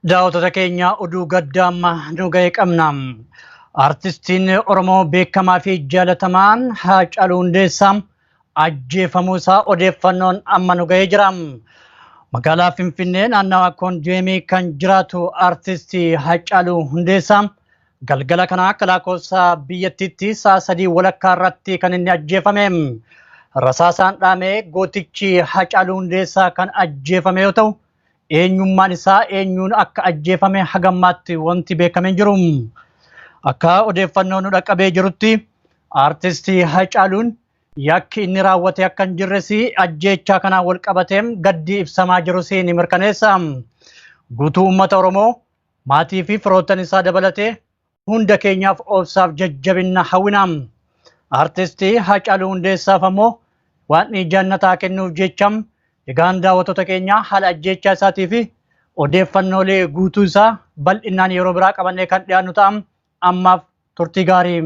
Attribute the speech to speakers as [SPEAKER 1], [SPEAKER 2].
[SPEAKER 1] Daawwattoota keenya oduu gaddaa amma nu ga'e qabna. Artistiin Oromoo beekamaa fi jaalatamaan Haacaaluu Hundeessaa ajjeefamuu isaa odeeffannoon amma nu ga'ee jira. Magaalaa Finfinnee naannawaa Koondoomii kan jiraatu artistii Haacaaluu Hundeessaa galgala kana akka lakkoofsa biyyattiitti sa'a 3 walakkaa irratti kan inni ajjeefame. Rasaasaan dhaamee gootichi Haacaaluu Hundeessaa kan ajjeefame yoo ta'u, eenyummaan isaa eenyuun akka ajjeefame hagammaatti wanti beekamee jiru. Akka odeeffannoo nu dhaqqabee jirutti artistii Haacaaluun yakki inni raawwate akka hin jirres ajjeechaa kanaan wal qabatee gaddi ibsamaa jirus ni mirkaneessa. Guutuu uummata Oromoo maatii fi firoottan isaa dabalatee hunda keenyaaf obsaaf jajjabinna hawwina. Artistii Haacaaluu Hundeessaaf ammoo waan jannataa kennuuf jecham egaan daawwattoota keenya haala ajjeechaa isaatii fi odeeffannoolee guutuu isaa bal'inaan yeroo biraa qabannee kan dhiyaannu ta'a. Ammaaf turtii gaarii.